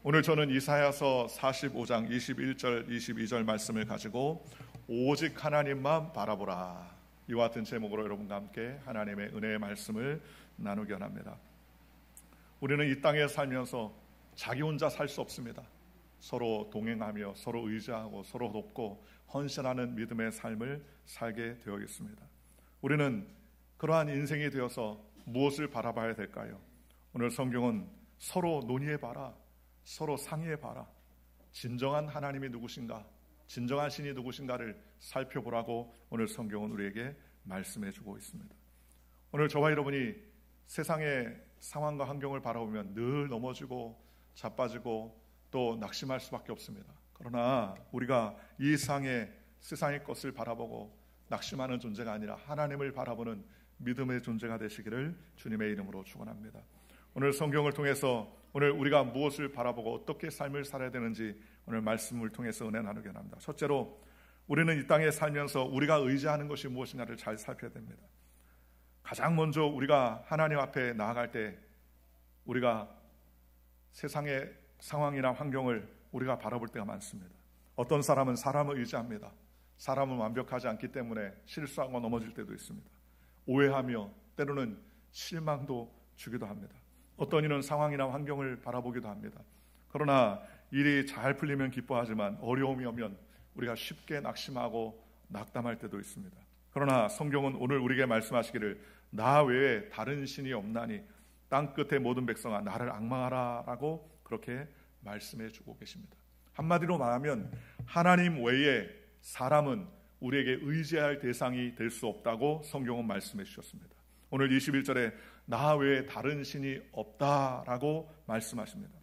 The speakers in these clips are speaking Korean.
오늘 저는 이사야서 45장 21절 22절 말씀을 가지고 오직 하나님만 바라보라, 이와 같은 제목으로 여러분과 함께 하나님의 은혜의 말씀을 나누기 원합니다. 우리는 이 땅에 살면서 자기 혼자 살 수 없습니다. 서로 동행하며 서로 의지하고 서로 돕고 헌신하는 믿음의 삶을 살게 되어 있습니다. 우리는 그러한 인생이 되어서 무엇을 바라봐야 될까요? 오늘 성경은 서로 논의해봐라, 서로 상의해봐라, 진정한 하나님이 누구신가, 진정한 신이 누구신가를 살펴보라고 오늘 성경은 우리에게 말씀해주고 있습니다. 오늘 저와 여러분이 세상의 상황과 환경을 바라보면 늘 넘어지고 자빠지고 또 낙심할 수밖에 없습니다. 그러나 우리가 이 세상의 것을 바라보고 낙심하는 존재가 아니라 하나님을 바라보는 믿음의 존재가 되시기를 주님의 이름으로 축원합니다. 오늘 성경을 통해서 오늘 우리가 무엇을 바라보고 어떻게 삶을 살아야 되는지 오늘 말씀을 통해서 은혜 나누게 합니다. 첫째로 우리는 이 땅에 살면서 우리가 의지하는 것이 무엇인가를 잘 살펴야 됩니다. 가장 먼저 우리가 하나님 앞에 나아갈 때 우리가 세상의 상황이나 환경을 우리가 바라볼 때가 많습니다. 어떤 사람은 사람을 의지합니다. 사람은 완벽하지 않기 때문에 실수하고 넘어질 때도 있습니다. 오해하며 때로는 실망도 주기도 합니다. 어떤 이는 상황이나 환경을 바라보기도 합니다. 그러나 일이 잘 풀리면 기뻐하지만 어려움이 오면 우리가 쉽게 낙심하고 낙담할 때도 있습니다. 그러나 성경은 오늘 우리에게 말씀하시기를 나 외에 다른 신이 없나니 땅끝의 모든 백성아 나를 앙망하라 라고 그렇게 말씀해 주고 계십니다. 한마디로 말하면 하나님 외에 사람은 우리에게 의지할 대상이 될 수 없다고 성경은 말씀해 주셨습니다. 오늘 21절에 나 외에 다른 신이 없다라고 말씀하십니다.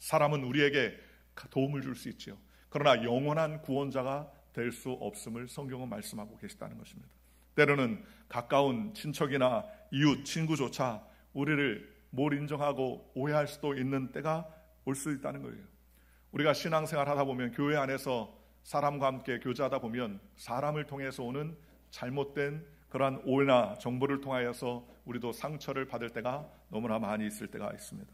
사람은 우리에게 도움을 줄 수 있지요. 그러나 영원한 구원자가 될 수 없음을 성경은 말씀하고 계시다는 것입니다. 때로는 가까운 친척이나 이웃, 친구조차 우리를 뭘 인정하고 오해할 수도 있는 때가 올 수 있다는 거예요. 우리가 신앙생활 하다 보면 교회 안에서 사람과 함께 교제하다 보면 사람을 통해서 오는 잘못된 그러한 오해나 정보를 통하여서 우리도 상처를 받을 때가 너무나 많이 있을 때가 있습니다.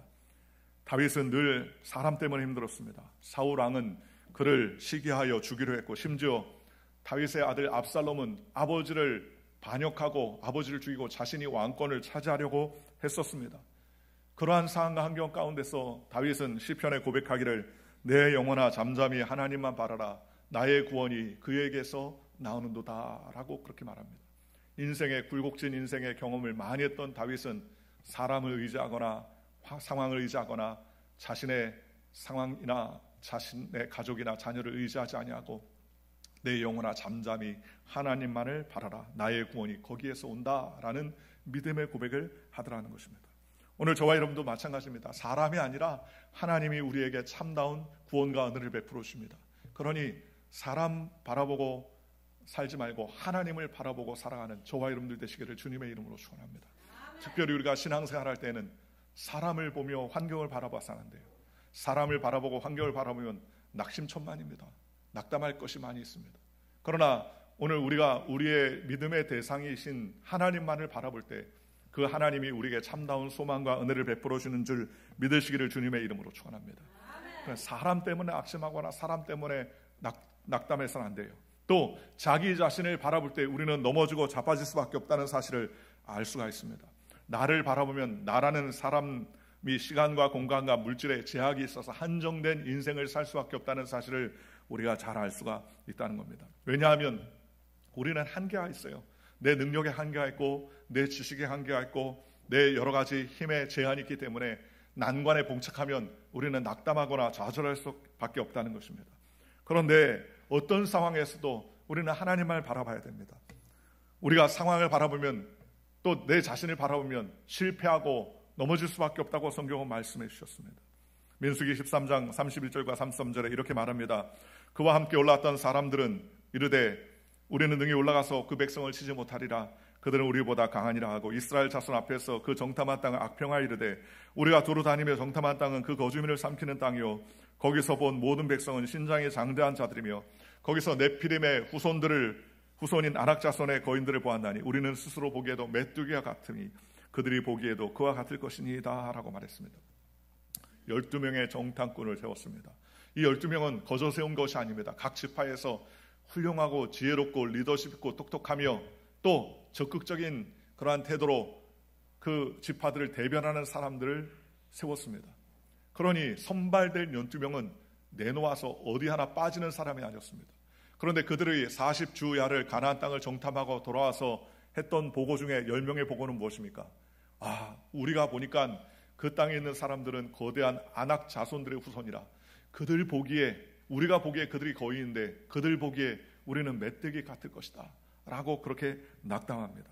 다윗은 늘 사람 때문에 힘들었습니다. 사울 왕은 그를 시기하여 죽이려 했고 심지어 다윗의 아들 압살롬은 아버지를 반역하고 아버지를 죽이고 자신이 왕권을 차지하려고 했었습니다. 그러한 상황과 환경 가운데서 다윗은 시편에 고백하기를 내 영혼아 잠잠히 하나님만 바라라 나의 구원이 그에게서 나오는도다 라고 그렇게 말합니다. 인생의 굴곡진 인생의 경험을 많이 했던 다윗은 사람을 의지하거나 상황을 의지하거나 자신의 상황이나 자신의 가족이나 자녀를 의지하지 아니하고 내 영혼아 잠잠히 하나님만을 바라라 나의 구원이 거기에서 온다라는 믿음의 고백을 하더라는 것입니다. 오늘 저와 여러분도 마찬가지입니다. 사람이 아니라 하나님이 우리에게 참다운 구원과 은혜를 베풀어 주십니다. 그러니 사람 바라보고 살지 말고 하나님을 바라보고 살아가는 저와 여러분들 되시기를 주님의 이름으로 축원합니다. 특별히 우리가 신앙생활할 때는 사람을 보며 환경을 바라봐서 안 돼요. 사람을 바라보고 환경을 바라보면 낙심천만입니다. 낙담할 것이 많이 있습니다. 그러나 오늘 우리가 우리의 믿음의 대상이신 하나님만을 바라볼 때 그 하나님이 우리에게 참다운 소망과 은혜를 베풀어 주는 줄 믿으시기를 주님의 이름으로 축원합니다. 사람 때문에 낙심하거나 사람 때문에 낙담해서는 안 돼요. 또 자기 자신을 바라볼 때 우리는 넘어지고 자빠질 수밖에 없다는 사실을 알 수가 있습니다. 나를 바라보면 나라는 사람이 시간과 공간과 물질에 제약이 있어서 한정된 인생을 살 수밖에 없다는 사실을 우리가 잘 알 수가 있다는 겁니다. 왜냐하면 우리는 한계가 있어요. 내 능력에 한계가 있고 내 지식에 한계가 있고 내 여러 가지 힘에 제한이 있기 때문에 난관에 봉착하면 우리는 낙담하거나 좌절할 수밖에 없다는 것입니다. 그런데 어떤 상황에서도 우리는 하나님만을 바라봐야 됩니다. 우리가 상황을 바라보면 또 내 자신을 바라보면 실패하고 넘어질 수밖에 없다고 성경은 말씀해 주셨습니다. 민수기 13장 31절과 33절에 이렇게 말합니다. 그와 함께 올라왔던 사람들은 이르되 우리는 능히 올라가서 그 백성을 치지 못하리라. 그들은 우리보다 강하니라 하고 이스라엘 자손 앞에서 그 정탐한 땅을 악평하여 이르되 우리가 두루 다니며 정탐한 땅은 그 거주민을 삼키는 땅이요 거기서 본 모든 백성은 신장이 장대한 자들이며 거기서 네피림의 후손인 아낙 자손의 거인들을 보았나니 우리는 스스로 보기에도 메뚜기와 같으니 그들이 보기에도 그와 같을 것이니이다 라고 말했습니다. 12명의 정탐꾼을 세웠습니다. 이 12명은 거저 세운 것이 아닙니다. 각 지파에서 훌륭하고 지혜롭고 리더십 있고 똑똑하며 또 적극적인 그러한 태도로 그 지파들을 대변하는 사람들을 세웠습니다. 그러니 선발된 12명은 내놓아서 어디 하나 빠지는 사람이 아니었습니다. 그런데 그들의 40주야를 가나안 땅을 정탐하고 돌아와서 했던 보고 중에 10명의 보고는 무엇입니까? 우리가 보니까 그 땅에 있는 사람들은 거대한 아낙 자손들의 후손이라. 우리가 보기에 그들이 거인인데 그들 보기에 우리는 메뚜기 같을 것이다 라고 그렇게 낙담합니다.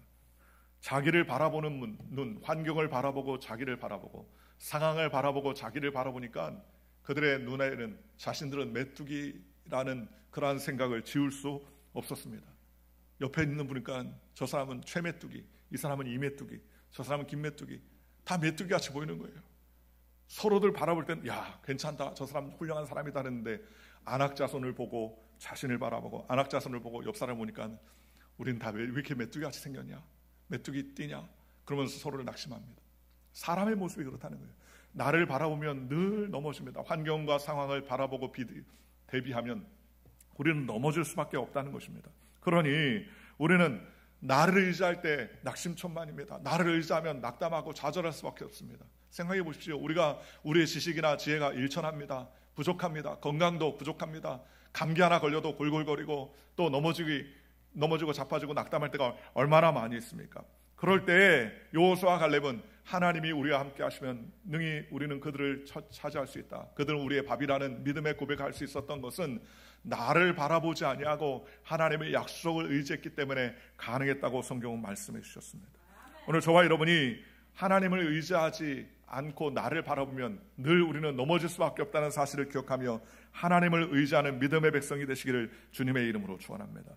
자기를 바라보는 눈, 환경을 바라보고 자기를 바라보고 상황을 바라보고 자기를 바라보니까 그들의 눈에는 자신들은 메뚜기라는 그러한 생각을 지울 수 없었습니다. 옆에 있는 분이니까 저 사람은 최메뚜기, 이 사람은 이메뚜기, 저 사람은 김메뚜기, 다 메뚜기같이 보이는 거예요. 서로들 바라볼 땐 괜찮다, 저 사람 훌륭한 사람이다 했는데 안악자손을 보고 자신을 바라보고 안악자손을 보고 옆 사람을 보니까 우리는 다 왜 이렇게 메뚜기같이 생겼냐, 메뚜기 띠냐, 그러면서 서로를 낙심합니다. 사람의 모습이 그렇다는 거예요. 나를 바라보면 늘 넘어집니다. 환경과 상황을 바라보고 대비하면 우리는 넘어질 수밖에 없다는 것입니다. 그러니 우리는 나를 의지할 때 낙심천만입니다. 나를 의지하면 낙담하고 좌절할 수밖에 없습니다. 생각해 보십시오. 우리의 지식이나 지혜가 일천합니다. 부족합니다. 건강도 부족합니다. 감기 하나 걸려도 골골거리고 또 넘어지고 자빠지고 낙담할 때가 얼마나 많이 있습니까? 그럴 때 여호수아와 갈렙은 하나님이 우리와 함께 하시면 능히 우리는 그들을 차지할 수 있다. 그들은 우리의 밥이라는 믿음의 고백할 수 있었던 것은 나를 바라보지 아니하고 하나님의 약속을 의지했기 때문에 가능했다고 성경은 말씀해 주셨습니다. 오늘 저와 여러분이 하나님을 의지하지 않고 나를 바라보면 늘 우리는 넘어질 수밖에 없다는 사실을 기억하며 하나님을 의지하는 믿음의 백성이 되시기를 주님의 이름으로 축원합니다.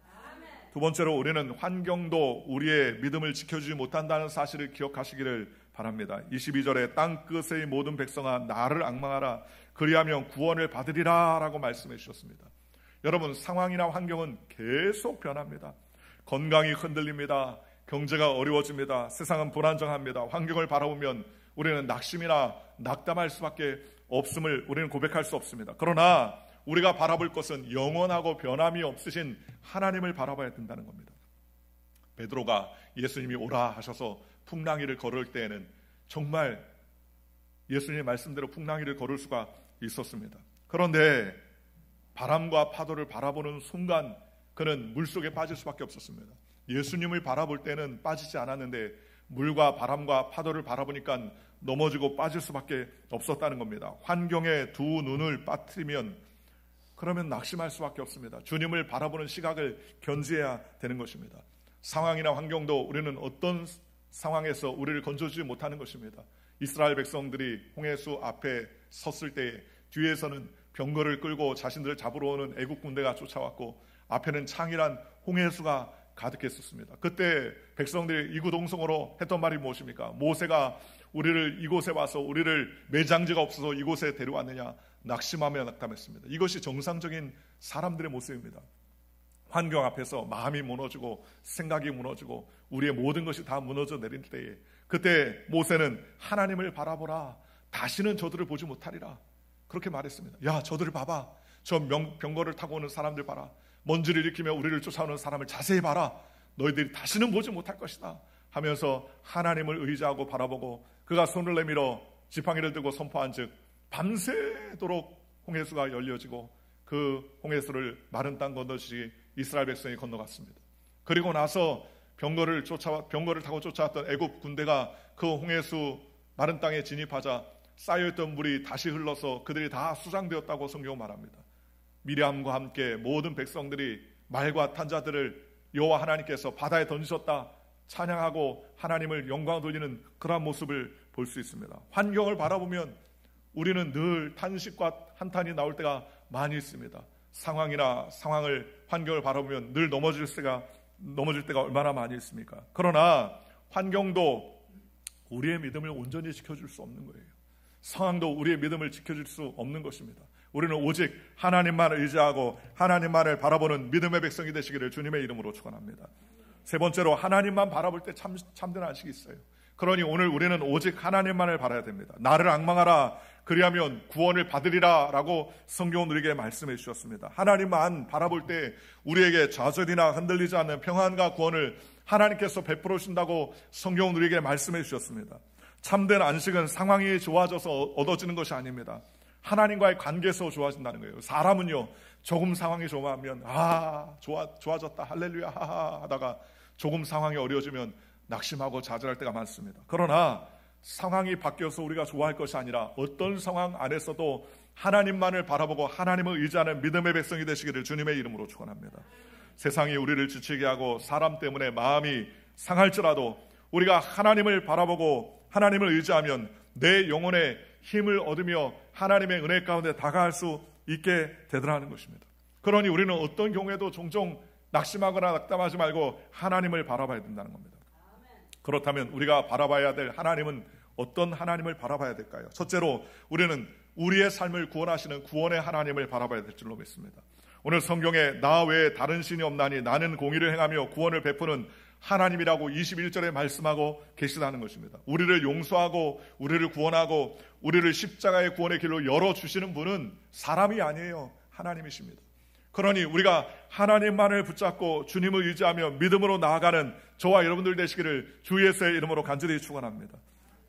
두 번째로 우리는 환경도 우리의 믿음을 지켜주지 못한다는 사실을 기억하시기를 바랍니다. 22절에 땅끝의 모든 백성아 나를 앙망하라 그리하면 구원을 받으리라 라고 말씀해 주셨습니다. 여러분, 상황이나 환경은 계속 변합니다. 건강이 흔들립니다. 경제가 어려워집니다. 세상은 불안정합니다. 환경을 바라보면 우리는 낙심이나 낙담할 수밖에 없음을 우리는 고백할 수 없습니다. 그러나 우리가 바라볼 것은 영원하고 변함이 없으신 하나님을 바라봐야 된다는 겁니다. 베드로가 예수님이 오라 하셔서 풍랑이를 걸을 때에는 정말 예수님의 말씀대로 풍랑이를 걸을 수가 있었습니다. 그런데 바람과 파도를 바라보는 순간 그는 물속에 빠질 수밖에 없었습니다. 예수님을 바라볼 때는 빠지지 않았는데 물과 바람과 파도를 바라보니까 넘어지고 빠질 수밖에 없었다는 겁니다. 환경에 두 눈을 빠뜨리면 그러면 낙심할 수밖에 없습니다. 주님을 바라보는 시각을 견지해야 되는 것입니다. 상황이나 환경도 우리는 어떤 상황에서 우리를 건져주지 못하는 것입니다. 이스라엘 백성들이 홍해수 앞에 섰을 때 뒤에서는 병거를 끌고 자신들을 잡으러 오는 애국 군대가 쫓아왔고 앞에는 창이란 홍해수가 가득했었습니다. 그때 백성들이 이구동성으로 했던 말이 무엇입니까? 모세가 우리를 이곳에 와서 우리를 매장지가 없어서 이곳에 데려왔느냐, 낙심하며 낙담했습니다. 이것이 정상적인 사람들의 모습입니다. 환경 앞에서 마음이 무너지고 생각이 무너지고 우리의 모든 것이 다 무너져 내릴 때에 그때 모세는 하나님을 바라보라, 다시는 저들을 보지 못하리라 그렇게 말했습니다. 야, 저들을 봐봐. 저 병거를 타고 오는 사람들 봐라. 먼지를 일으키며 우리를 쫓아오는 사람을 자세히 봐라. 너희들이 다시는 보지 못할 것이다 하면서 하나님을 의지하고 바라보고 그가 손을 내밀어 지팡이를 들고 선포한 즉 밤새도록 홍해수가 열려지고 그 홍해수를 마른 땅 건너시기 이스라엘 백성이 건너갔습니다. 그리고 나서 병거를 타고 쫓아왔던 애굽 군대가 그 홍해수 마른 땅에 진입하자 쌓여있던 물이 다시 흘러서 그들이 다 수장되었다고 성경은 말합니다. 미리암과 함께 모든 백성들이 말과 탄자들을 여호와 하나님께서 바다에 던지셨다 찬양하고 하나님을 영광 돌리는 그런 모습을 볼 수 있습니다. 환경을 바라보면 우리는 늘 탄식과 한탄이 나올 때가 많이 있습니다. 환경을 바라보면 늘 넘어질 때가 얼마나 많이 있습니까? 그러나 환경도 우리의 믿음을 온전히 지켜줄 수 없는 거예요. 상황도 우리의 믿음을 지켜줄 수 없는 것입니다. 우리는 오직 하나님만 의지하고 하나님만을 바라보는 믿음의 백성이 되시기를 주님의 이름으로 축원합니다. 세 번째로 하나님만 바라볼 때 참된 안식이 있어요. 그러니 오늘 우리는 오직 하나님만을 바라야 됩니다. 나를 앙망하라 그리하면 구원을 받으리라 라고 성경은 우리에게 말씀해 주셨습니다. 하나님만 바라볼 때 우리에게 좌절이나 흔들리지 않는 평안과 구원을 하나님께서 베풀어 주신다고 성경은 우리에게 말씀해 주셨습니다. 참된 안식은 상황이 좋아져서 얻어지는 것이 아닙니다. 하나님과의 관계에서 좋아진다는 거예요. 사람은요, 조금 상황이 좋아하면 좋아졌다 할렐루야 하하 하다가 조금 상황이 어려워지면 낙심하고 좌절할 때가 많습니다. 그러나 상황이 바뀌어서 우리가 좋아할 것이 아니라 어떤 상황 안에서도 하나님만을 바라보고 하나님을 의지하는 믿음의 백성이 되시기를 주님의 이름으로 축원합니다. 세상이 우리를 지치게 하고 사람 때문에 마음이 상할지라도 우리가 하나님을 바라보고 하나님을 의지하면 내 영혼의 힘을 얻으며 하나님의 은혜 가운데 다가갈 수 있게 되더라는 것입니다. 그러니 우리는 어떤 경우에도 종종 낙심하거나 낙담하지 말고 하나님을 바라봐야 된다는 겁니다. 그렇다면 우리가 바라봐야 될 하나님은 어떤 하나님을 바라봐야 될까요? 첫째로 우리는 우리의 삶을 구원하시는 구원의 하나님을 바라봐야 될 줄로 믿습니다. 오늘 성경에 나 외에 다른 신이 없나니 나는 공의를 행하며 구원을 베푸는 하나님이라고 21절에 말씀하고 계시다는 것입니다. 우리를 용서하고 우리를 구원하고 우리를 십자가의 구원의 길로 열어주시는 분은 사람이 아니에요. 하나님이십니다. 그러니 우리가 하나님만을 붙잡고 주님을 의지하며 믿음으로 나아가는 저와 여러분들 되시기를 주 예수의 이름으로 간절히 축원합니다.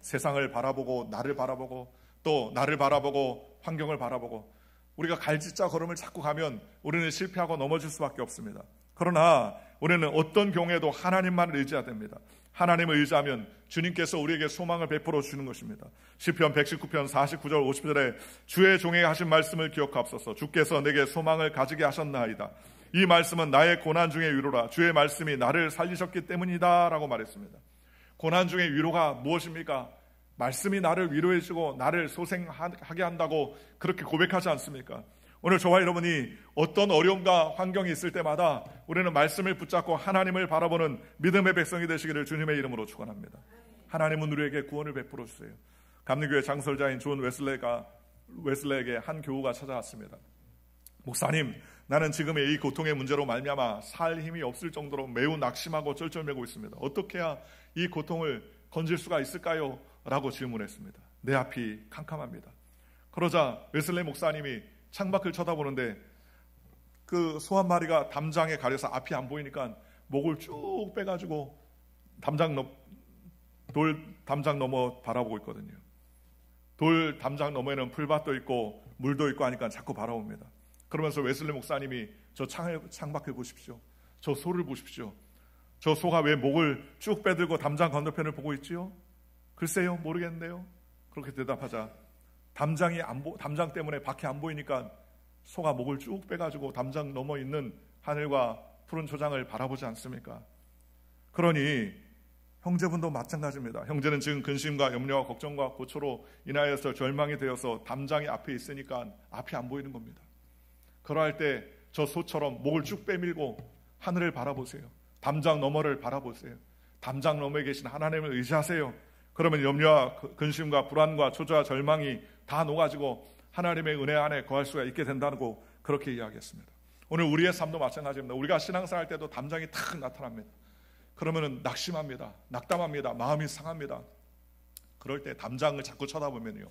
세상을 바라보고 나를 바라보고 또 나를 바라보고 환경을 바라보고 우리가 갈짓자 걸음을 자꾸 가면 우리는 실패하고 넘어질 수밖에 없습니다. 그러나 우리는 어떤 경우에도 하나님만을 의지해야 됩니다. 하나님을 의지하면 주님께서 우리에게 소망을 베풀어 주는 것입니다. 시편 119편 49절 50절에 주의 종에게 하신 말씀을 기억하옵소서. 주께서 내게 소망을 가지게 하셨나이다. 이 말씀은 나의 고난 중의 위로라. 주의 말씀이 나를 살리셨기 때문이다 라고 말했습니다. 고난 중의 위로가 무엇입니까? 말씀이 나를 위로해 주고 나를 소생하게 한다고 그렇게 고백하지 않습니까? 오늘 저와 여러분이 어떤 어려움과 환경이 있을 때마다 우리는 말씀을 붙잡고 하나님을 바라보는 믿음의 백성이 되시기를 주님의 이름으로 축원합니다. 하나님은 우리에게 구원을 베풀어 주세요. 감리교회 장설자인 존 웨슬레에게 한 교우가 찾아왔습니다. 목사님, 나는 지금의 이 고통의 문제로 말미암아 살 힘이 없을 정도로 매우 낙심하고 쩔쩔매고 있습니다. 어떻게 해야 이 고통을 건질 수가 있을까요? 라고 질문했습니다. 내 앞이 캄캄합니다. 그러자 웨슬레 목사님이 창밖을 쳐다보는데 그 소 한 마리가 담장에 가려서 앞이 안 보이니까 목을 쭉 빼가지고 돌 담장 너머 바라보고 있거든요. 돌 담장 너머에는 풀밭도 있고 물도 있고 하니까 자꾸 바라봅니다. 그러면서 웨슬레 목사님이 저 창밖을 보십시오. 저 소를 보십시오. 저 소가 왜 목을 쭉 빼들고 담장 건너편을 보고 있지요? 글쎄요, 모르겠는데요. 그렇게 대답하자 담장 때문에 밖에 안 보이니까 소가 목을 쭉 빼가지고 담장 넘어 있는 하늘과 푸른 초장을 바라보지 않습니까? 그러니 형제분도 마찬가지입니다. 형제는 지금 근심과 염려와 걱정과 고초로 인하여서 절망이 되어서 담장이 앞에 있으니까 앞이 안 보이는 겁니다. 그러할 때 저 소처럼 목을 쭉 빼밀고 하늘을 바라보세요. 담장 너머를 바라보세요. 담장 너머에 계신 하나님을 의지하세요. 그러면 염려와 근심과 불안과 초조와 절망이 다 녹아지고 하나님의 은혜 안에 거할 수가 있게 된다고 그렇게 이야기했습니다. 오늘 우리의 삶도 마찬가지입니다. 우리가 신앙생활 할 때도 담장이 탁 나타납니다. 그러면 낙심합니다. 낙담합니다. 마음이 상합니다. 그럴 때 담장을 자꾸 쳐다보면요,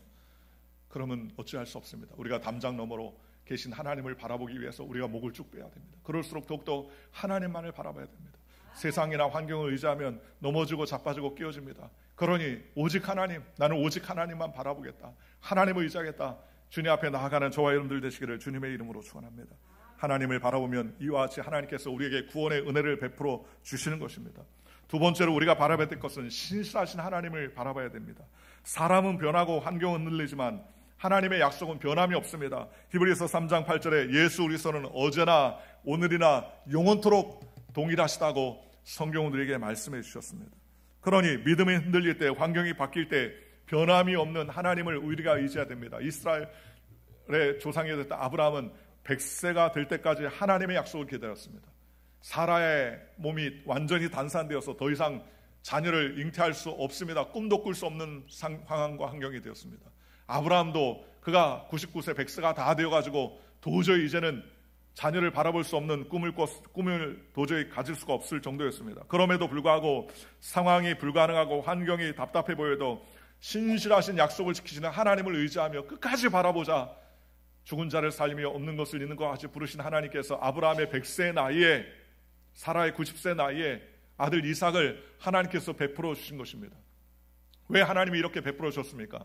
그러면 어찌할 수 없습니다. 우리가 담장 너머로 계신 하나님을 바라보기 위해서 우리가 목을 쭉 빼야 됩니다. 그럴수록 더욱더 하나님만을 바라봐야 됩니다. 세상이나 환경을 의지하면 넘어지고 자빠지고 끼어집니다. 그러니 오직 하나님, 나는 오직 하나님만 바라보겠다. 하나님을 의지하겠다. 주님 앞에 나아가는 저와 여러분들 되시기를 주님의 이름으로 축원합니다. 하나님을 바라보면 이와 같이 하나님께서 우리에게 구원의 은혜를 베풀어 주시는 것입니다. 두 번째로 우리가 바라봐야 될 것은 신실하신 하나님을 바라봐야 됩니다. 사람은 변하고 환경은 흔들리지만 하나님의 약속은 변함이 없습니다. 히브리서 3장 8절에 예수 그리스도는 어제나 오늘이나 영원토록 동일하시다고 성경은 우리에게 말씀해 주셨습니다. 그러니 믿음이 흔들릴 때, 환경이 바뀔 때 변함이 없는 하나님을 우리가 의지해야 됩니다. 이스라엘의 조상이 됐던 아브라함은 100세가 될 때까지 하나님의 약속을 기다렸습니다. 사라의 몸이 완전히 단산되어서 더 이상 자녀를 잉태할 수 없습니다. 꿈도 꿀 수 없는 상황과 환경이 되었습니다. 아브라함도 그가 99세 100세가 다 되어가지고 도저히 이제는 자녀를 바라볼 수 없는 꿈을 도저히 가질 수가 없을 정도였습니다. 그럼에도 불구하고 상황이 불가능하고 환경이 답답해 보여도 신실하신 약속을 지키시는 하나님을 의지하며 끝까지 바라보자. 죽은 자를 살리며 없는 것을 있는 것 같이 부르신 하나님께서 아브라함의 100세 나이에, 사라의 90세 나이에 아들 이삭을 하나님께서 베풀어 주신 것입니다. 왜 하나님이 이렇게 베풀어 주셨습니까?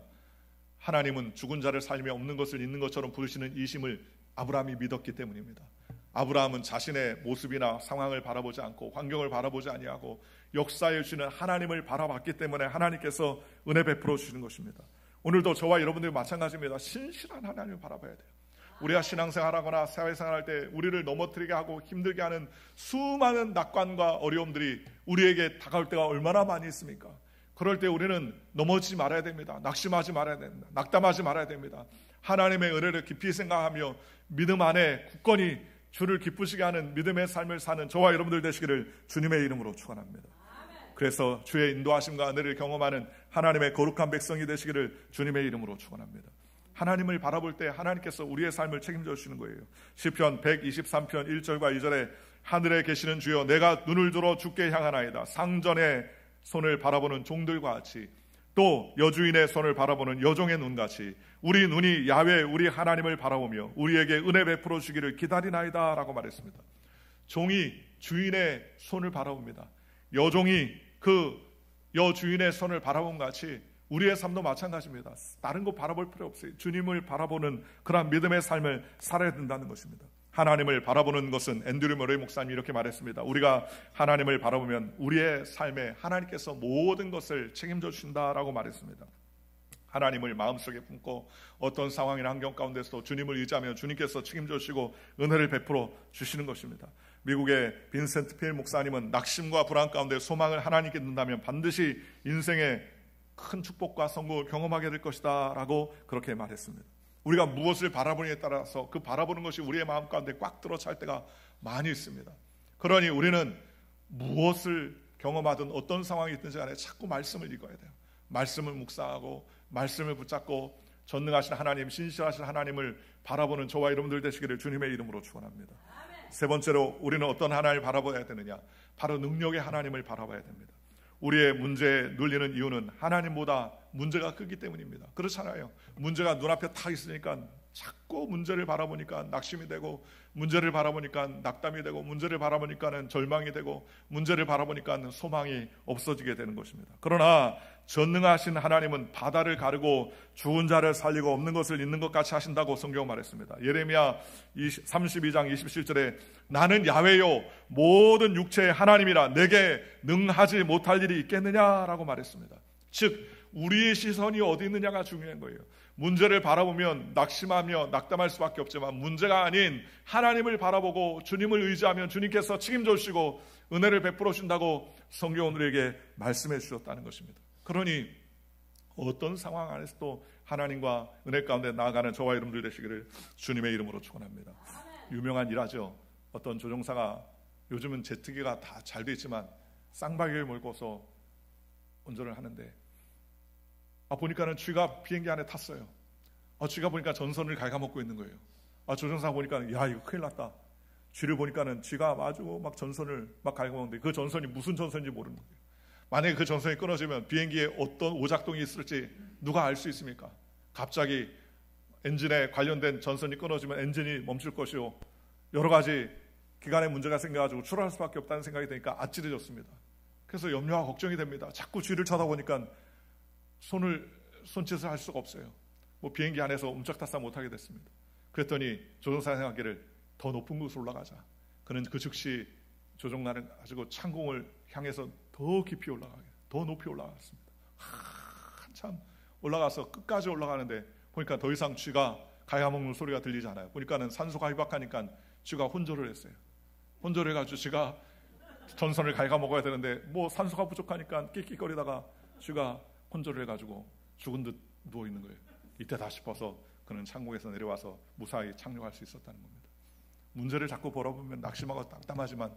하나님은 죽은 자를 살리며 없는 것을 있는 것처럼 부르시는 이심을 아브라함이 믿었기 때문입니다. 아브라함은 자신의 모습이나 상황을 바라보지 않고 환경을 바라보지 아니하고 역사에 주시는 하나님을 바라봤기 때문에 하나님께서 은혜 베풀어 주시는 것입니다. 오늘도 저와 여러분들이 마찬가지입니다. 신실한 하나님을 바라봐야 돼요. 우리가 신앙생활하거나 사회생활할 때 우리를 넘어뜨리게 하고 힘들게 하는 수많은 낙관과 어려움들이 우리에게 다가올 때가 얼마나 많이 있습니까? 그럴 때 우리는 넘어지지 말아야 됩니다. 낙심하지 말아야 됩니다. 낙담하지 말아야 됩니다. 하나님의 은혜를 깊이 생각하며 믿음 안에 굳건히 주를 기쁘시게 하는 믿음의 삶을 사는 저와 여러분들 되시기를 주님의 이름으로 축원합니다. 그래서 주의 인도하심과 은혜를 경험하는 하나님의 거룩한 백성이 되시기를 주님의 이름으로 축원합니다. 하나님을 바라볼 때 하나님께서 우리의 삶을 책임져 주시는 거예요. 시편 123편 1절과 2절에 하늘에 계시는 주여 내가 눈을 들어 주께 향하나이다. 상전의 손을 바라보는 종들과 같이 또 여주인의 손을 바라보는 여종의 눈같이 우리 눈이 야훼 우리 하나님을 바라보며 우리에게 은혜 베풀어 주기를 기다리나이다 라고 말했습니다. 종이 주인의 손을 바라봅니다. 여종이 그 여주인의 손을 바라본 같이 우리의 삶도 마찬가지입니다. 다른 거 바라볼 필요 없어요. 주님을 바라보는 그런 믿음의 삶을 살아야 된다는 것입니다. 하나님을 바라보는 것은 앤드류 머레이 목사님이 이렇게 말했습니다. 우리가 하나님을 바라보면 우리의 삶에 하나님께서 모든 것을 책임져 주신다라고 말했습니다. 하나님을 마음속에 품고 어떤 상황이나 환경 가운데서도 주님을 의지하면 주님께서 책임져 주시고 은혜를 베풀어 주시는 것입니다. 미국의 빈센트 필 목사님은 낙심과 불안 가운데 소망을 하나님께 둔다면 반드시 인생의 큰 축복과 성공을 경험하게 될 것이다 라고 그렇게 말했습니다. 우리가 무엇을 바라보느냐에 따라서 그 바라보는 것이 우리의 마음 가운데 꽉 들어찰 때가 많이 있습니다. 그러니 우리는 무엇을 경험하든 어떤 상황이 있든지 간에 자꾸 말씀을 읽어야 돼요. 말씀을 묵상하고 말씀을 붙잡고 전능하신 하나님, 신실하신 하나님을 바라보는 저와 여러분들 되시기를 주님의 이름으로 축원합니다. 세 번째로 우리는 어떤 하나님을 바라봐야 되느냐? 바로 능력의 하나님을 바라봐야 됩니다. 우리의 문제에 눌리는 이유는 하나님보다 문제가 크기 때문입니다. 그렇잖아요. 문제가 눈앞에 다 있으니까 자꾸 문제를 바라보니까 낙심이 되고 문제를 바라보니까 낙담이 되고 문제를 바라보니까 절망이 되고 문제를 바라보니까 소망이 없어지게 되는 것입니다. 그러나 전능하신 하나님은 바다를 가르고 죽은 자를 살리고 없는 것을 있는 것 같이 하신다고 성경은 말했습니다. 예레미야 32장 27절에 나는 야훼요 모든 육체의 하나님이라 내게 능하지 못할 일이 있겠느냐라고 말했습니다. 즉 우리의 시선이 어디 있느냐가 중요한 거예요. 문제를 바라보면 낙심하며 낙담할 수밖에 없지만 문제가 아닌 하나님을 바라보고 주님을 의지하면 주님께서 책임져 주시고 은혜를 베풀어 주신다고 성경은 우리에게 말씀해 주셨다는 것입니다. 그러니 어떤 상황 안에서도 하나님과 은혜 가운데 나아가는 저와 여러분들 되시기를 주님의 이름으로 축원합니다. 유명한 일하죠. 어떤 조종사가 요즘은 제트기가 다 잘 돼 있지만 쌍바퀴를 몰고서 운전을 하는데 보니까는 쥐가 비행기 안에 탔어요. 쥐가 보니까 전선을 갉아먹고 있는 거예요. 조종사가 보니까 야 이거 큰일 났다. 쥐를 보니까는 쥐가 아주 막 전선을 막 갉아먹는데 그 전선이 무슨 전선인지 모르는 거예요. 만약에 그 전선이 끊어지면 비행기에 어떤 오작동이 있을지 누가 알 수 있습니까? 갑자기 엔진에 관련된 전선이 끊어지면 엔진이 멈출 것이요 여러 가지 기관에 문제가 생겨가지고 출하할 수밖에 없다는 생각이 드니까 아찔해졌습니다. 그래서 염려와 걱정이 됩니다. 자꾸 쥐를 쳐다보니까 손짓을 할 수가 없어요. 비행기 안에서 움짝달싹 못하게 됐습니다. 그랬더니 조종사가 생각하기를 더 높은 곳으로 올라가자. 그는 그 즉시 조종란을 가지고 창공을 향해서 더 깊이 더 높이 올라갔습니다. 한참 올라가서 끝까지 올라가는데 보니까 더 이상 쥐가 갉아먹는 소리가 들리지 않아요. 보니까는 산소가 희박하니까 쥐가 혼절을 했어요. 혼절을 해가지고 쥐가 전선을 갉아먹어야 되는데 산소가 부족하니까 끽끽거리다가 쥐가 혼절을 해가지고 죽은 듯 누워있는 거예요. 이때다 싶어서 그는 창공에서 내려와서 무사히 착륙할 수 있었다는 겁니다. 문제를 자꾸 바라보면 낙심하고 낙담하지만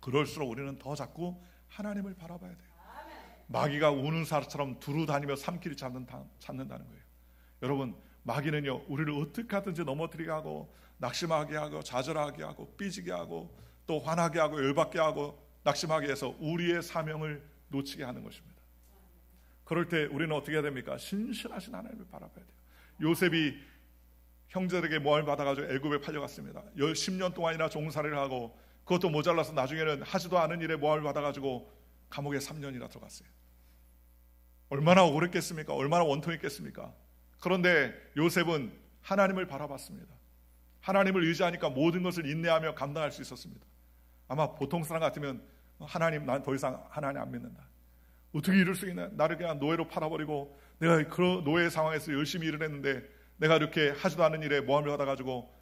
그럴수록 우리는 더 자꾸 하나님을 바라봐야 돼요. 마귀가 우는 사람처럼 두루 다니며 삼키를 찾는다는 거예요. 여러분 마귀는요 우리를 어떻게 하든지 넘어뜨리게 하고 낙심하게 하고 좌절하게 하고 삐지게 하고 또 화나게 하고 열받게 하고 낙심하게 해서 우리의 사명을 놓치게 하는 것입니다. 그럴 때 우리는 어떻게 해야 됩니까? 신실하신 하나님을 바라봐야 돼요. 요셉이 형제들에게 모함을 받아가지고 애굽에 팔려갔습니다. 10년 동안이나 종살이를 하고 그것도 모자라서 나중에는 하지도 않은 일에 모함을 받아가지고 감옥에 3년이나 들어갔어요. 얼마나 억울했겠습니까? 얼마나 원통했겠습니까? 그런데 요셉은 하나님을 바라봤습니다. 하나님을 의지하니까 모든 것을 인내하며 감당할 수 있었습니다. 아마 보통 사람 같으면 하나님, 난 더 이상 하나님 안 믿는다. 어떻게 이럴 수 있나? 나를 그냥 노예로 팔아버리고 내가 그 노예 상황에서 열심히 일을 했는데 내가 이렇게 하지도 않은 일에 모함을 받아가지고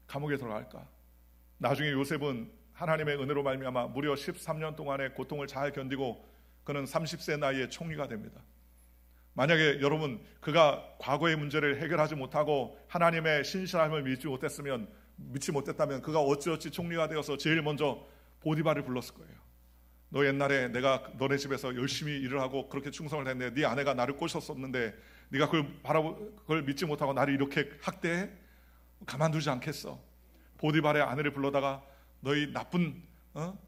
감옥에 들어갈까? 나중에 요셉은 하나님의 은혜로 말미암아 무려 13년 동안의 고통을 잘 견디고 그는 30세 나이에 총리가 됩니다. 만약에 여러분 그가 과거의 문제를 해결하지 못하고 하나님의 신실함을 믿지 못했다면 그가 어찌어찌 총리가 되어서 제일 먼저 보디발을 불렀을 거예요. 너 옛날에 내가 너네 집에서 열심히 일을 하고 그렇게 충성을 했는데 네 아내가 나를 꼬셨었는데 네가 그걸 믿지 못하고 나를 이렇게 학대해? 가만두지 않겠어. 보디발의 아내를 불러다가 너희 나쁜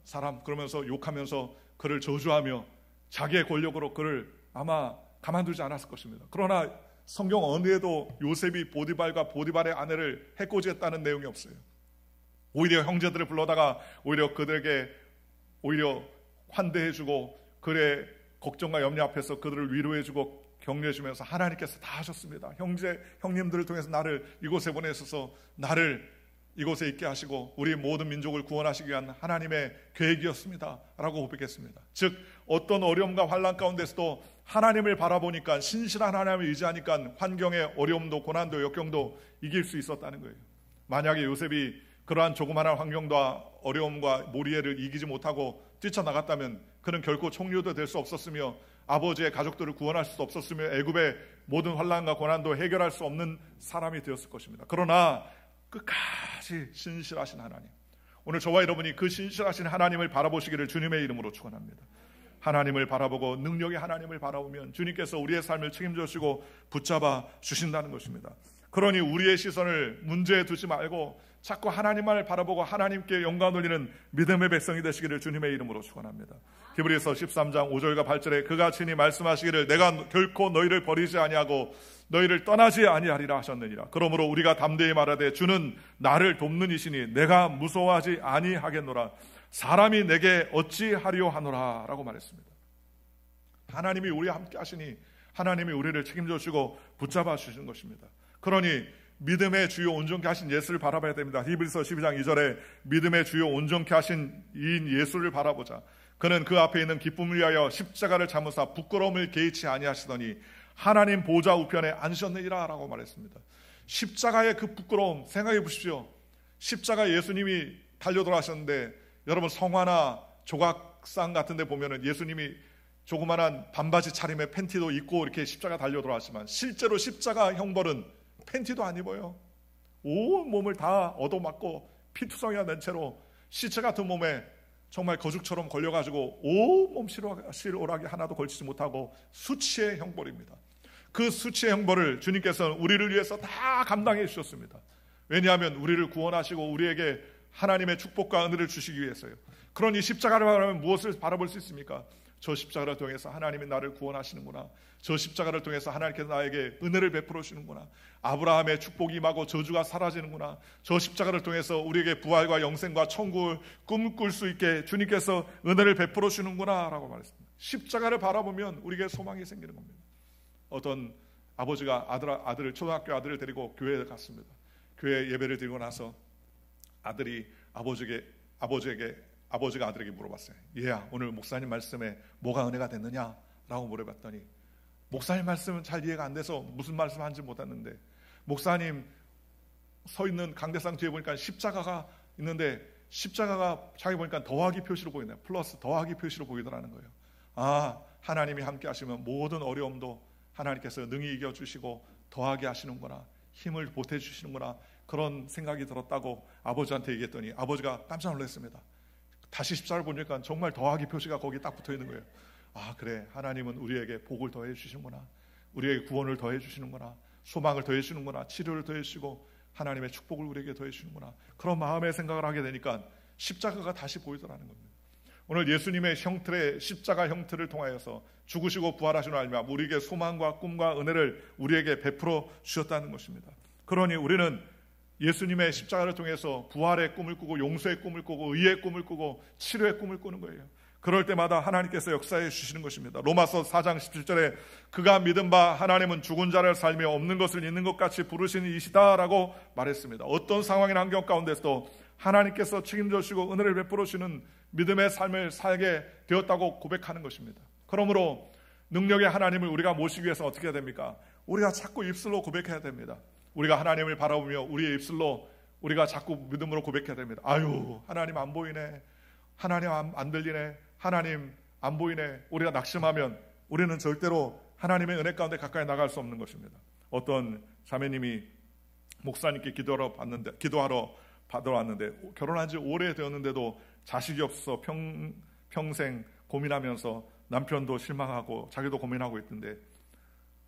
사람 그러면서 욕하면서 그를 저주하며 자기의 권력으로 그를 아마 가만두지 않았을 것입니다. 그러나 성경 어디에도 요셉이 보디발과 보디발의 아내를 해코지했다는 내용이 없어요. 오히려 형제들을 불러다가 오히려 그들에게 오히려 환대해주고 그의 걱정과 염려 앞에서 그들을 위로해주고 격려해주면서 하나님께서 다 하셨습니다. 형님들을 통해서 나를 이곳에 보내셔서 나를 이곳에 있게 하시고 우리 모든 민족을 구원하시기 위한 하나님의 계획이었습니다 라고 고백했습니다. 즉 어떤 어려움과 환난 가운데서도 하나님을 바라보니까 신실한 하나님을 의지하니까 환경의 어려움도 고난도 역경도 이길 수 있었다는 거예요. 만약에 요셉이 그러한 조그마한 환경과 어려움과 모리애를 이기지 못하고 뛰쳐나갔다면 그는 결코 총리도 될 수 없었으며 아버지의 가족들을 구원할 수도 없었으며 애굽의 모든 환난과 고난도 해결할 수 없는 사람이 되었을 것입니다. 그러나 끝까지 신실하신 하나님, 오늘 저와 여러분이 그 신실하신 하나님을 바라보시기를 주님의 이름으로 축원합니다. 하나님을 바라보고 능력의 하나님을 바라보면 주님께서 우리의 삶을 책임져 주시고 붙잡아 주신다는 것입니다. 그러니 우리의 시선을 문제에 두지 말고 자꾸 하나님만을 바라보고 하나님께 영광 돌리는 믿음의 백성이 되시기를 주님의 이름으로 축원합니다. 히브리서 13장 5절과 8절에 그가 친히 말씀하시기를 내가 결코 너희를 버리지 아니하고 너희를 떠나지 아니하리라 하셨느니라. 그러므로 우리가 담대히 말하되 주는 나를 돕는 이시니 내가 무서워하지 아니하겠노라. 사람이 내게 어찌하리요 하노라 라고 말했습니다. 하나님이 우리와 함께 하시니 하나님이 우리를 책임져 주시고 붙잡아 주시는 것입니다. 그러니 믿음의 주요 온전케 하신 예수를 바라봐야 됩니다. 히브리서 12장 2절에 믿음의 주요 온전케 하신 이인 예수를 바라보자. 그는 그 앞에 있는 기쁨을 위하여 십자가를 참으사 부끄러움을 개의치 아니하시더니 하나님 보좌 우편에 앉으셨느니라 라고 말했습니다. 십자가의 그 부끄러움 생각해 보십시오. 십자가 예수님이 달려 돌아가셨는데 여러분 성화나 조각상 같은 데 보면은 예수님이 조그만한 반바지 차림에 팬티도 입고 이렇게 십자가 달려 돌아가시지만 실제로 십자가 형벌은 팬티도 안 입어요. 온 몸을 다 얻어맞고 피투성이가 난 채로 시체 같은 몸에 정말 거죽처럼 걸려가지고 온몸 실오라기 하나도 걸치지 못하고 수치의 형벌입니다. 그 수치의 형벌을 주님께서는 우리를 위해서 다 감당해 주셨습니다. 왜냐하면 우리를 구원하시고 우리에게 하나님의 축복과 은혜를 주시기 위해서요. 그러니 십자가를 바라보면 무엇을 바라볼 수 있습니까? 저 십자가를 통해서 하나님이 나를 구원하시는구나. 저 십자가를 통해서 하나님께서 나에게 은혜를 베풀어 주시는구나. 아브라함의 축복이 임하고 저주가 사라지는구나. 저 십자가를 통해서 우리에게 부활과 영생과 천국을 꿈꿀 수 있게 주님께서 은혜를 베풀어 주시는구나 라고 말했습니다. 십자가를 바라보면 우리에게 소망이 생기는 겁니다. 어떤 아버지가 초등학교 아들을 데리고 교회에 갔습니다. 교회 예배를 드리고 나서 아버지가 아들에게 물어봤어요. 얘야, 오늘 목사님 말씀에 뭐가 은혜가 됐느냐? 라고 물어봤더니 목사님 말씀은 잘 이해가 안 돼서 무슨 말씀 하는지 못했는데 목사님 서 있는 강대상 뒤에 보니까 십자가가 있는데 십자가가 자기 보니까 더하기 표시로 보이네요. 플러스 더하기 표시로 보이더라는 거예요. 아, 하나님이 함께 하시면 모든 어려움도 하나님께서 능히 이겨주시고 더하게 하시는구나. 힘을 보태주시는구나. 그런 생각이 들었다고 아버지한테 얘기했더니 아버지가 깜짝 놀랐습니다. 다시 십자가를 보니까 정말 더하기 표시가 거기 딱 붙어 있는 거예요. 아, 그래, 하나님은 우리에게 복을 더해 주시는구나. 우리에게 구원을 더해 주시는구나. 소망을 더해 주시는구나. 치료를 더해 주시고 하나님의 축복을 우리에게 더해 주시는구나. 그런 마음의 생각을 하게 되니까 십자가가 다시 보이더라는 겁니다. 오늘 예수님의 형틀의 십자가 형틀을 통하여서 죽으시고 부활하신 알며 우리에게 소망과 꿈과 은혜를 우리에게 베풀어 주셨다는 것입니다. 그러니 우리는 예수님의 십자가를 통해서 부활의 꿈을 꾸고 용서의 꿈을 꾸고 의의 꿈을 꾸고 치료의 꿈을 꾸는 거예요. 그럴 때마다 하나님께서 역사해 주시는 것입니다. 로마서 4장 17절에 그가 믿은 바 하나님은 죽은 자를 살며 없는 것을 있는 것 같이 부르시는 이시다라고 말했습니다. 어떤 상황이나 환경 가운데서도 하나님께서 책임져 주시고 은혜를 베풀어 주시는 믿음의 삶을 살게 되었다고 고백하는 것입니다. 그러므로 능력의 하나님을 우리가 모시기 위해서 어떻게 해야 됩니까? 우리가 자꾸 입술로 고백해야 됩니다. 우리가 하나님을 바라보며 우리의 입술로 우리가 자꾸 믿음으로 고백해야 됩니다. 아유, 하나님 안 보이네. 하나님 안 들리네. 하나님 안 보이네. 우리가 낙심하면 우리는 절대로 하나님의 은혜 가운데 가까이 나갈 수 없는 것입니다. 어떤 자매님이 목사님께 기도하러 받으러 왔는데 결혼한 지 오래 되었는데도 자식이 없어서 평생 고민하면서 남편도 실망하고 자기도 고민하고 있던데,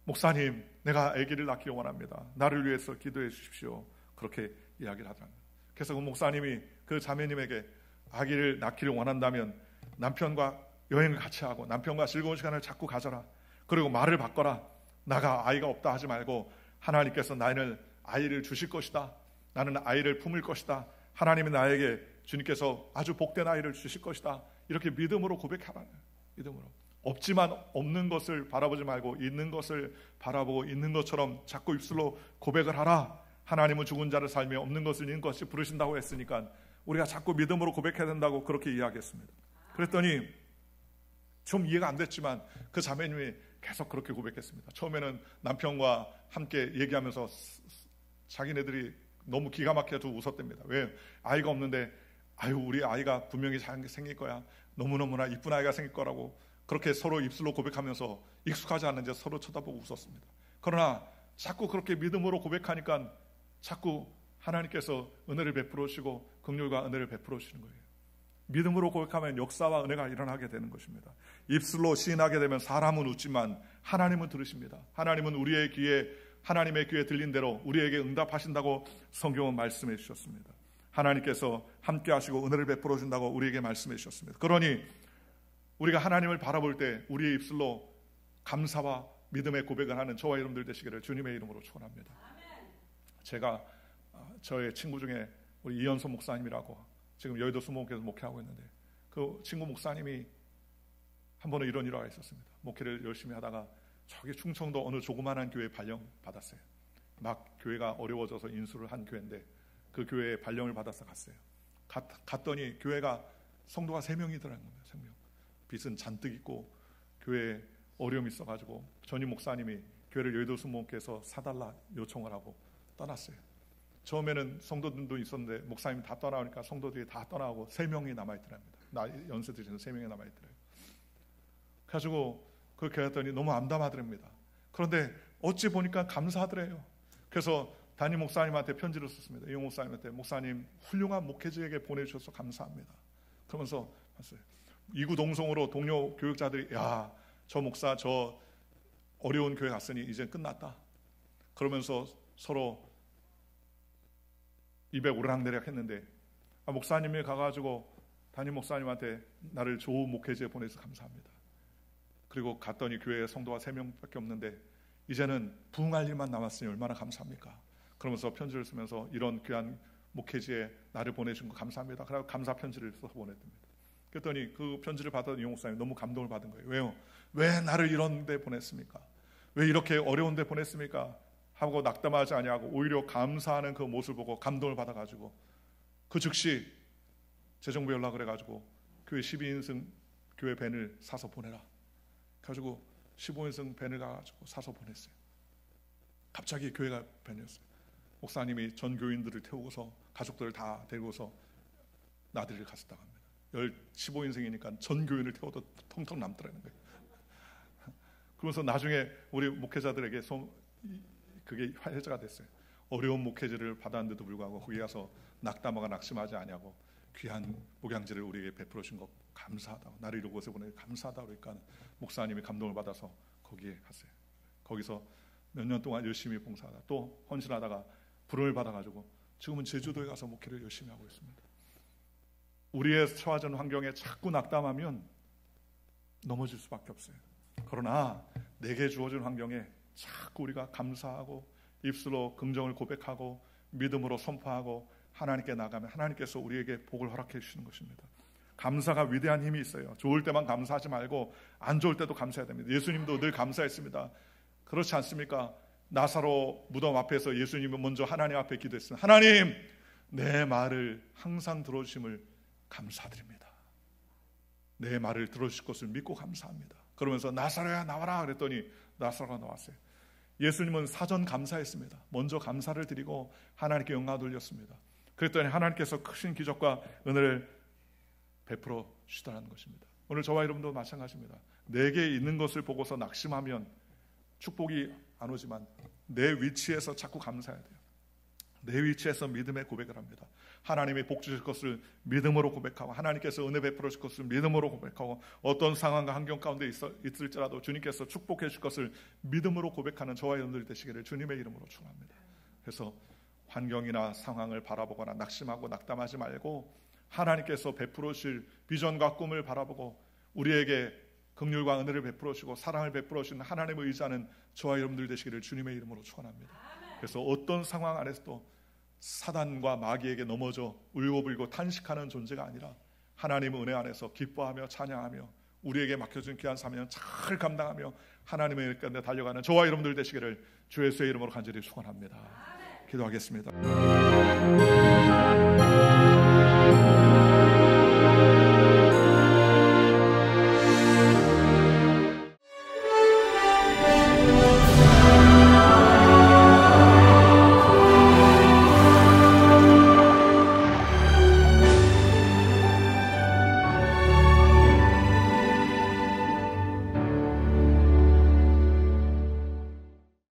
목사님, 내가 아기를 낳기를 원합니다. 나를 위해서 기도해 주십시오. 그렇게 이야기를 하더랍니다. 그래서 그 목사님이 그 자매님에게 아기를 낳기를 원한다면 남편과 여행을 같이 하고 남편과 즐거운 시간을 자꾸 가져라. 그리고 말을 바꿔라. 나가 아이가 없다 하지 말고 하나님께서 나는 아이를 주실 것이다. 나는 아이를 품을 것이다. 하나님은 나에게 주님께서 아주 복된 아이를 주실 것이다. 이렇게 믿음으로 고백하라. 믿음으로. 없지만 없는 것을 바라보지 말고 있는 것을 바라보고 있는 것처럼 자꾸 입술로 고백을 하라. 하나님은 죽은 자를 살며 없는 것을 있는 것이 부르신다고 했으니까 우리가 자꾸 믿음으로 고백해야 된다고 그렇게 이야기했습니다. 그랬더니 좀 이해가 안 됐지만 그 자매님이 계속 그렇게 고백했습니다. 처음에는 남편과 함께 얘기하면서 자기네들이 너무 기가 막혀서 웃었답니다. 왜? 아이가 없는데 아유, 우리 아이가 분명히 잘 생길 거야. 너무너무나 이쁜 아이가 생길 거라고 그렇게 서로 입술로 고백하면서 익숙하지 않은지 서로 쳐다보고 웃었습니다. 그러나 자꾸 그렇게 믿음으로 고백하니까 자꾸 하나님께서 은혜를 베풀어 주시고 긍휼과 은혜를 베풀어 주시는 거예요. 믿음으로 고백하면 역사와 은혜가 일어나게 되는 것입니다. 입술로 시인하게 되면 사람은 웃지만 하나님은 들으십니다. 하나님은 우리의 귀에, 하나님의 귀에 들린 대로 우리에게 응답하신다고 성경은 말씀해 주셨습니다. 하나님께서 함께 하시고 은혜를 베풀어 준다고 우리에게 말씀해 주셨습니다. 그러니 우리가 하나님을 바라볼 때 우리의 입술로 감사와 믿음의 고백을 하는 저와 여러분들 되시기를 주님의 이름으로 축원합니다. 제가 저의 친구 중에 우리 이현소 목사님이라고 지금 여의도 수목교에서 목회하고 있는데, 그 친구 목사님이 한 번은 이런 일화가 있었습니다. 목회를 열심히 하다가 저기 충청도 어느 조그만한 교회에 발령 받았어요. 막 교회가 어려워져서 인수를 한 교회인데 그 교회에 발령을 받아서 갔어요. 갔더니 교회가 성도가 3명이더라는 거예요. 3명. 빚은 잔뜩 있고 교회에 어려움이 있어가지고 전임 목사님이 교회를 여의도 수목교에서 사달라 요청을 하고 떠났어요. 처음에는 성도들도 있었는데 목사님이 다 떠나오니까 성도들이 다 떠나고 3명이 남아있더랍니다. 연세 드시는 3명이 남아있더래요. 그래가지고 그렇게 했더니 너무 암담하더랍니다. 그런데 어찌 보니까 감사하더래요. 그래서 담임 목사님한테 편지를 썼습니다. 이 목사님한테, 목사님 훌륭한 목회자에게 보내주셔서 감사합니다. 그러면서 봤어요. 이구동성으로 동료 교육자들이 야, 저 목사 저 어려운 교회 갔으니 이제 끝났다. 그러면서 서로 입에 오르락내리락 했는데, 목사님이 가가지고 담임 목사님한테 나를 좋은 목회지에 보내서 감사합니다. 그리고 갔더니 교회에 성도가 3명밖에 없는데 이제는 부흥할 일만 남았으니 얼마나 감사합니까? 그러면서 편지를 쓰면서 이런 귀한 목회지에 나를 보내준 거 감사합니다. 그래서 감사 편지를 써서 보냈답니다. 그랬더니 그 편지를 받은 이 목사님이 너무 감동을 받은 거예요. 왜요? 왜 나를 이런 데 보냈습니까? 왜 이렇게 어려운 데 보냈습니까? 하고 낙담하지 아니하고 오히려 감사하는 그 모습을 보고 감동을 받아가지고 그 즉시 재정부 연락을 해가지고 교회 12인승 교회 밴을 사서 보내라. 가지고 15인승 밴을 가지고 사서 보냈어요. 갑자기 교회가 밴이었어요. 목사님이 전 교인들을 태우고서 가족들을 다 데리고서 나들이를 갔었다고 합니다. 15인승이니까 전 교인을 태워도 텅텅 남더라는 거예요. 그러면서 나중에 우리 목회자들에게 그게 화제가 됐어요. 어려운 목회지를 받았는데도 불구하고 거기 가서 낙담하고 낙심하지 아니하고 귀한 목양지를 우리에게 베풀어 준 것 감사하다고, 나를 이곳에 보내 감사하다고 그러니까 목사님이 감동을 받아서 거기에 갔어요. 거기서 몇 년 동안 열심히 봉사하다 또 헌신하다가 부름을 받아가지고 지금은 제주도에 가서 목회를 열심히 하고 있습니다. 우리의 처해진 환경에 자꾸 낙담하면 넘어질 수밖에 없어요. 그러나 내게 주어진 환경에 자꾸 우리가 감사하고 입술로 긍정을 고백하고 믿음으로 선포하고 하나님께 나가면 하나님께서 우리에게 복을 허락해 주시는 것입니다. 감사가 위대한 힘이 있어요. 좋을 때만 감사하지 말고 안 좋을 때도 감사해야 됩니다. 예수님도 늘 감사했습니다. 그렇지 않습니까? 나사로 무덤 앞에서 예수님은 먼저 하나님 앞에 기도했습니다. 하나님, 내 말을 항상 들어주심을 감사드립니다. 내 말을 들어주실 것을 믿고 감사합니다. 그러면서 나사로야 나와라 그랬더니 나사로가 나왔어요. 예수님은 사전 감사했습니다. 먼저 감사를 드리고 하나님께 영광을 돌렸습니다. 그랬더니 하나님께서 크신 기적과 은혜를 베풀어 주시다는 것입니다. 오늘 저와 여러분도 마찬가지입니다. 내게 있는 것을 보고서 낙심하면 축복이 안 오지만 내 위치에서 자꾸 감사해야 돼요. 내 위치에서 믿음의 고백을 합니다. 하나님이 복 주실 것을 믿음으로 고백하고 하나님께서 은혜 베풀어 주실 것을 믿음으로 고백하고 어떤 상황과 환경 가운데 있을지라도 주님께서 축복해 주실 것을 믿음으로 고백하는 저와 여러분들이 되시기를 주님의 이름으로 축원합니다. 그래서 환경이나 상황을 바라보거나 낙심하고 낙담하지 말고 하나님께서 베풀어 주실 비전과 꿈을 바라보고 우리에게 긍휼과 은혜를 베풀어 주시고 사랑을 베풀어 주시는 하나님을 의지하는 저와 여러분들 되시기를 주님의 이름으로 축원합니다. 그래서 어떤 상황 안에서도 사단과 마귀에게 넘어져 울고불고 탄식하는 존재가 아니라 하나님의 은혜 안에서 기뻐하며 찬양하며 우리에게 맡겨준 귀한 사명 잘 감당하며 하나님의 일 가운데 달려가는 저와 여러분들 되시기를 주 예수의 이름으로 간절히 축원합니다. 기도하겠습니다.